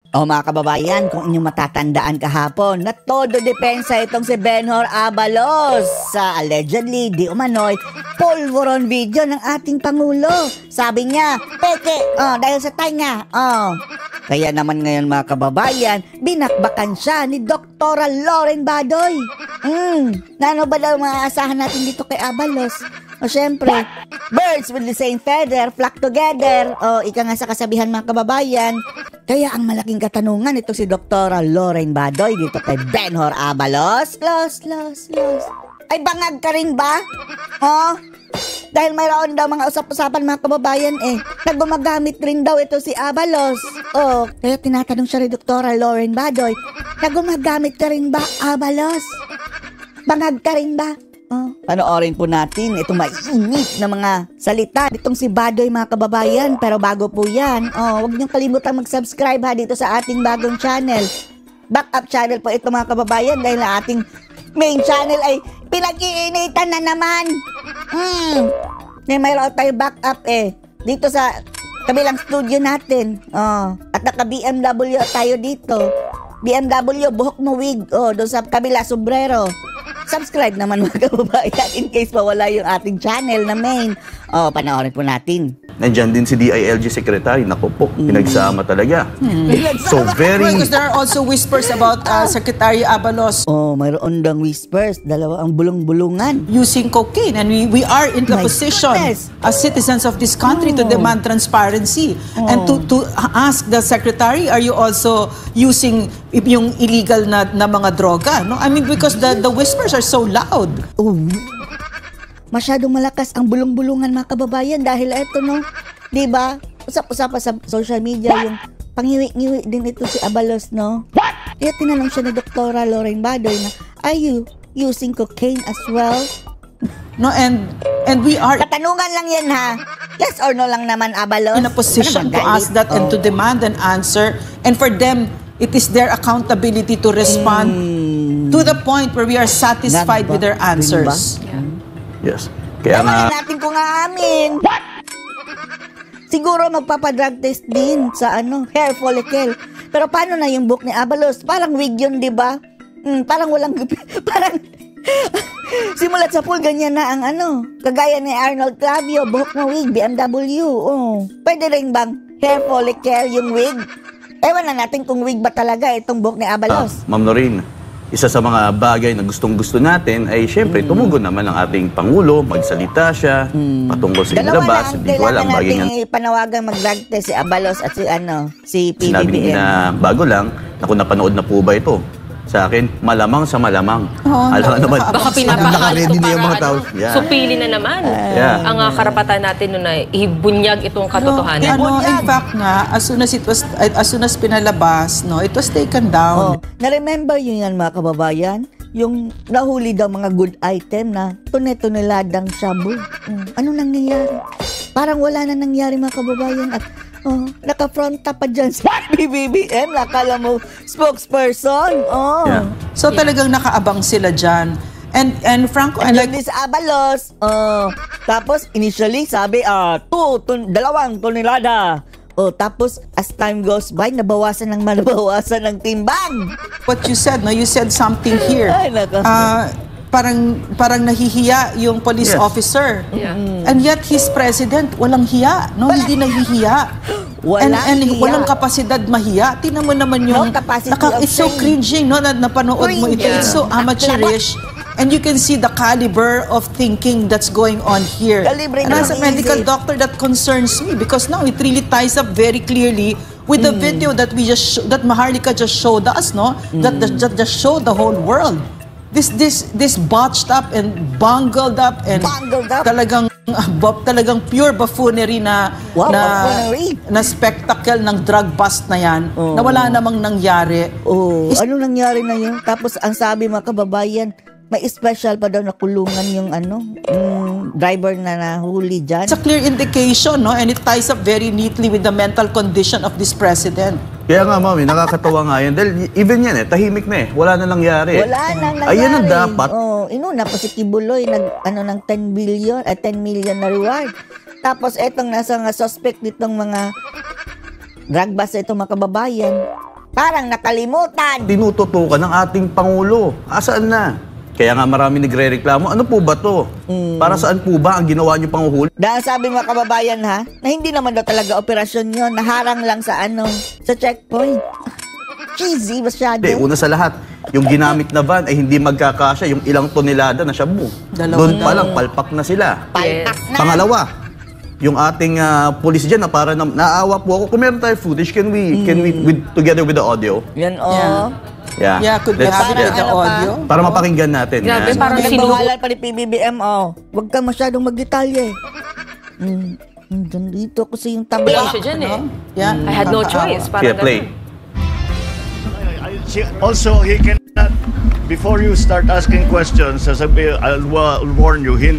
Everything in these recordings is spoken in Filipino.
O mga kababayan, kung inyong matatandaan kahapon na todo depensa itong si Benhur Abalos sa allegedly di umano'y pulveron video ng ating Pangulo. Sabi niya, peke, dahil sa tainga. Kaya naman ngayon mga kababayan, binakbakan siya ni Dr. Loren Badoy. Ano ba daw maaasahan natin dito kay Abalos? O syempre, birds with the same feather flock together. Ika nga sa kasabihan mga kababayan. Kaya ang malaking katanungan ito si Dr. Loren Badoy dito kay Benhur Abalos. Los. Ay bangag ka rin ba? Dahil mayroon daw mga usap-usapan mga kababayan naggumagamit rin daw ito si Abalos. Kaya tinatanong siya ni Dr. Loren Badoy, naggumagamit ka rin ba Abalos? Bangag ka rin ba? Panoorin po natin itong mainit na mga salita itong si Badoy mga kababayan. Pero bago po yan, huwag niyong kalimutang mag-subscribe dito sa ating bagong channel. Backup channel po ito mga kababayan dahil na ating main channel ay pinag-iinitan na naman. Mayroon tayo backup dito sa kabilang studio natin. At naka-BMW tayo dito. BMW, buhok mo wig. Doon sa kabila, sombrero. Subscribe naman mga kababayan in case mawala yung ating channel na main. Panoorin po natin. Nandyan din si DILG Secretary. Naku po, pinagsama talaga. So very... Because there are also whispers about Secretary Abalos. Mayroon dang whispers. Dalawa ang bulong-bulungan. Using cocaine. And we are in the position as citizens of this country to demand transparency. And to ask the Secretary, are you also using yung illegal na mga droga? No? I mean, because the whispers are so loud. Masyadong malakas ang bulong-bulungan mga kababayan dahil eto diba? Usap-usapan sa social media yung pangiwi-ngiwi din ito si Abalos, no? Kaya tinanong siya ni Dr. Loren Badoy na, are you using cocaine as well? No, and we are... Katanungan lang yan ha. Yes or no lang naman Abalos. In a position to ask that and to demand an answer. And for them, it is their accountability to respond to the point where we are satisfied with their answers. Yes. Kaya nga... natin kung aamin. Siguro magpapadrug test din sa hair follicle. Pero paano na yung buhok ni Abalos? Parang wig yun, di ba? Parang walang... Parang... Simulat sa pool, ganyan na ang kagaya ni Arnold Clavio, buhok na wig, BMW. Pwede rin bang hair follicle yung wig? Ewan na natin kung wig ba talaga itong buhok ni Abalos. Ma'am Noreen, isa sa mga bagay na gustong-gusto natin ay syempre tumugon naman ang ating Pangulo, magsalita siya, patungkol sa inilabas, hindi ko alam. Dalawa na natin panawagan mag-drug test si Abalos at si PBBM. Sinabi na bago lang, naku napanood na po ba ito? Sa akin, malamang sa malamang. Alam naman. Baka pinapahal ko para supili na naman. Ang karapatan natin nun ay ibunyag itong katotohanan. In fact nga, as soon as pinalabas, it was taken down. Na-remember yun yan mga kababayan? Yung nahuli daw mga good item na tune-tuneladang shabu. Ano nangyayari? Parang wala na nangyari mga kababayan at naka-fronta pa dyan si BBM. Nakala mo spokesperson. So talagang nakaabang sila dyan. And Franco, and like this Abalos. Tapos initially sabi 2 tonelada. Tapos as time goes by, nabawasan ng timbang. What you said, you said something here. Ay, parang nahihiya yung police officer. And yet his president walang hiya, hindi nahihiya. Walang kapasidad mahiya. Tingnan mo naman yung it's so cringing na napanood mo ito. It's so amateurish. And you can see the caliber of thinking that's going on here. And as a medical doctor, that concerns me because now it really ties up very clearly with the video that that Maharlika just showed us, that just showed the whole world. This botched up and bungled up and talagang pure buffoonery na spectacle ng drug bust na yan na wala namang nangyari. Ano nangyari na yun? Tapos ang sabi mga kababayan, may special pa daw na kulungan yung driver na nahuli dyan. It's a clear indication, and it ties up very neatly with the mental condition of this president. Kaya nga, mami, nakakatawa nga yan. Dahil even yan tahimik na wala na nangyari. Wala na nangyari. Ayan ang dapat. Inuna pa si Kibuloy, ng 10 million na reward. Tapos etong nasa suspect nitong mga drug bust itong mga kababayan. Parang nakalimutan. Tinututukan ng ating Pangulo. Asaan na? Kaya nga marami nagre-reklamo, ano po ba to? Para saan po ba ang ginawa niyo panguhuli? Dahil sabi mga kababayan ha, na hindi naman daw talaga operasyon yun, naharang lang sa sa checkpoint. Cheesy masyado. Una sa lahat, yung ginamit na van ay hindi magkakasya yung ilang tonelada na shabu. Doon pa lang, palpak na sila. Palpak na. Pangalawa, yung ating pulis dyan na para naawa po ako. Kung meron tayo footage, can we together with the audio? Yan Yeah, could we have it with the audio? Para mapakinggan natin. Grabe, Yan. parang Nagbawalan pa ni PBBM, Huwag ka masyadong magdetalye. Dito kasi yung tabla. Wala siya dyan Yeah. I had no choice. Yeah, play. Also, he cannot, before you start asking questions, I'll warn you, he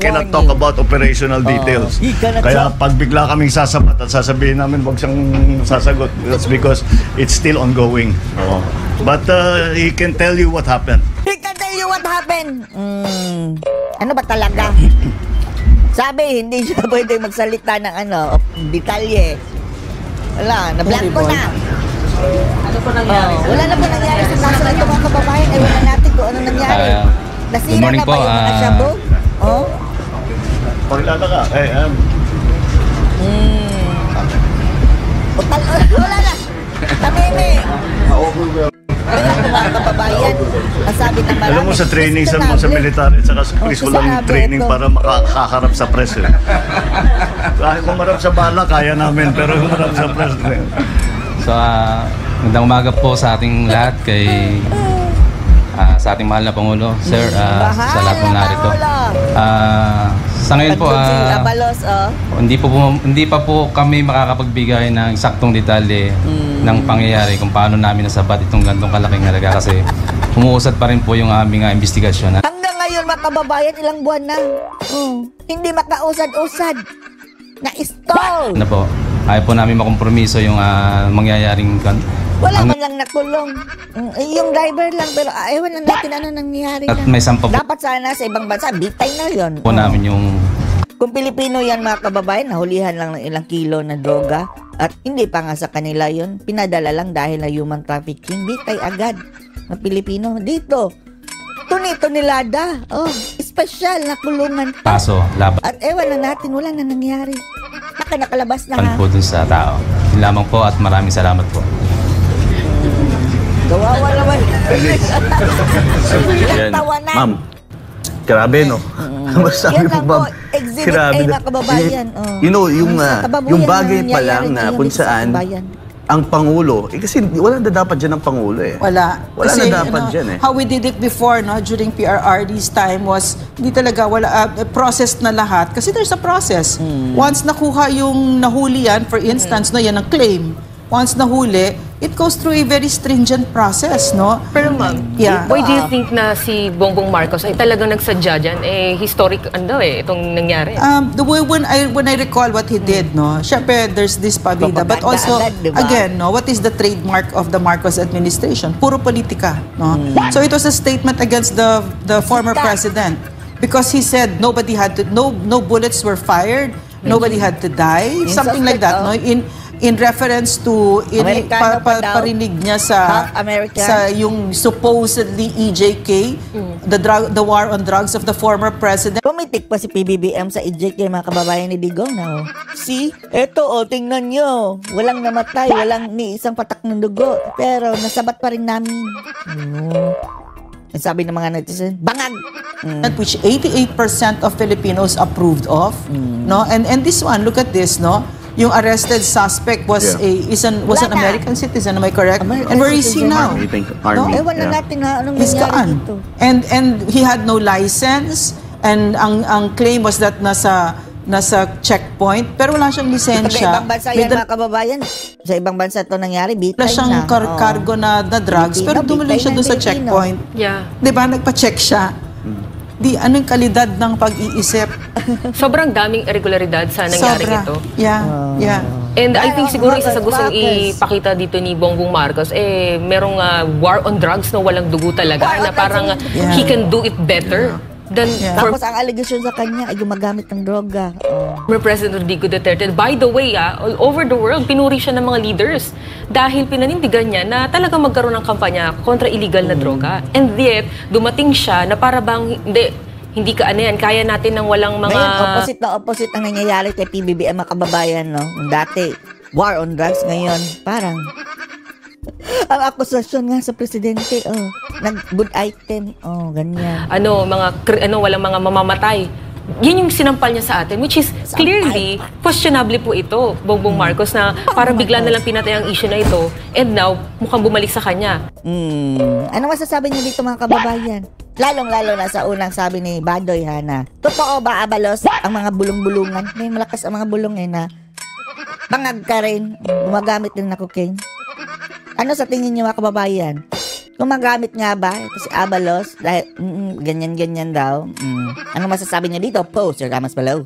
cannot talk about operational details. He cannot Kaya talk. pag bigla kaming sasapat at sasabihin namin wag siyang sasagot, that's because it's still ongoing. But he can tell you what happened. He can tell you what happened. Ano ba talaga? Sabi, hindi siya pwede magsalita ng detalye. Wala, na-blanco na. Ano po nangyari? Wala na po nangyari sa kaso na ito mga kababayan. Ewan na natin kung ano nangyari. Nasira na ba yung mga shabu? Pakilala ka. Wala na. Tameme. Kaya po mga kababayan, nasabi ng marami. Alam mo sa training sa military at saka sa police, walang training para makakaharap sa press. Kahit kumarap sa bala, kaya namin, pero kumarap sa press. So, magandang umaga po sa ating lahat sa ating mahal na Pangulo. Sir, sa lahat po narito. Sa ngayon po, hindi pa po kami makakapagbigay ng eksaktong detalye ng pangyayari kung paano namin nasabat itong gantong kalaking halaga kasi umuusad pa rin po yung aming investigasyon. Hanggang ngayon mga kababayan, ilang buwan na. Hindi makausad-usad. Na-stall. Ano po? Ayaw po namin makompromiso yung mangyayaring wala man lang nakulong. Yung driver lang, pero ewan lang natin ano nangyari at na. may sampa po Dapat sana sa ibang bansa, bitay na yun. namin yung Kung Pilipino yan mga kababayan, nahulihan lang ng ilang kilo na droga at hindi pa nga sa kanila yun, pinadala lang dahil na human trafficking, bitay agad na Pilipino. Dito, tuni-tunilada. Espesyal na kulungan. kaso laban At ewan na natin, wala na nangyari. Nakalabas na ha. po dun sa tao. Yun lamang po at maraming salamat po. Gawawa naman. Yan. Tawanan. Ma'am, grabe no? Masabi Yan po lang ma'am. po, exhibit A mga kababayan. You know, yung bagay pa nangyayari lang na ngayon kung sa saan bayan. ang Pangulo, kasi wala na dapat dyan ang Pangulo Wala. Wala Kasi, na dapat dyan How we did it before, during PRRD's time was, hindi talaga, process na lahat. Kasi there's a process. Once nakuha yung nahuli yan, for instance, yan ang claim. Once nahuli, it goes through a very stringent process, no? Pero ma'am, why do you think na si Bongbong Marcos ay talagang nagsadya dyan? Historic, itong nangyari. The way when I recall what he did, syempre there's this pabida, but also, Propaganda, diba? again, what is the trademark of the Marcos administration? Puro politika, So it was a statement against the former president because he said no bullets were fired, nobody had to die, something like that, in reference to parinig niya sa yung supposedly EJK, the war on drugs of the former president. Pumitik pa si PBBM sa EJK mga kababayan ni Digong na See, eto tingnan nyo. Walang namatay, walang ni isang patak ng dugo. Pero nasabat pa rin namin. Sabi ng mga netizen, bangag! Which 88% of Filipinos approved of. And this one, look at this, yung arrested suspect was an American citizen, am I correct? And where is he now? I think Army. Ewan na natin anong He's nangyari gone. dito. And he had no license, and ang claim was that nasa checkpoint, pero wala siyang lisensya. Sa ibang bansa yan mga kababayan. Sa ibang bansa ito nangyari, bitay Wala siyang na. cargo na drugs, pero dumuli siya doon sa checkpoint. Yeah. Diba? Nagpa-check siya. Anong kalidad ng pag-iisip? Sobrang daming irregularidad sa nangyari ito. Yeah. And I think siguro isa sa gustong ipakita dito ni Bongbong Marcos, merong war on drugs na walang dugo talaga, na parang he can do it better. Then, Tapos ang allegation sa kanya ay gumagamit ng droga. Former President Rodrigo Duterte, by the way, all over the world, pinuri siya ng mga leaders dahil pinanindigan niya na talagang magkaroon ng kampanya kontra illegal na droga. And yet, dumating siya na para bang, hindi ka ano yan, kaya natin ng walang mga... Ngayon, opposite ang nangyayari kay PBBM, mga kababayan, no? Dati, war on drugs, ngayon, parang... Ang akusasyon nga sa presidente, nag-good item, ganyan. Walang mga mamamatay. Yun yung sinampal niya sa atin, which is clearly, questionable po ito, Bongbong Marcos, na parang bigla na lang pinatay ang issue na ito, and now, mukhang bumalik sa kanya. Ano masasabi niyo dito, mga kababayan? Lalong-lalo na sa unang sabi ni Badoy, na totoo ba, Abalos, ang mga bulong-bulungan? May malakas ang mga bulong na bangag ka rin, gumagamit din na cocaine. Ano sa tingin niyo, mga kababayan? Gumagamit nga ba ito si Abalos? Dahil ganyan-ganyan daw. Ano masasabi niyo dito? Post your comments below.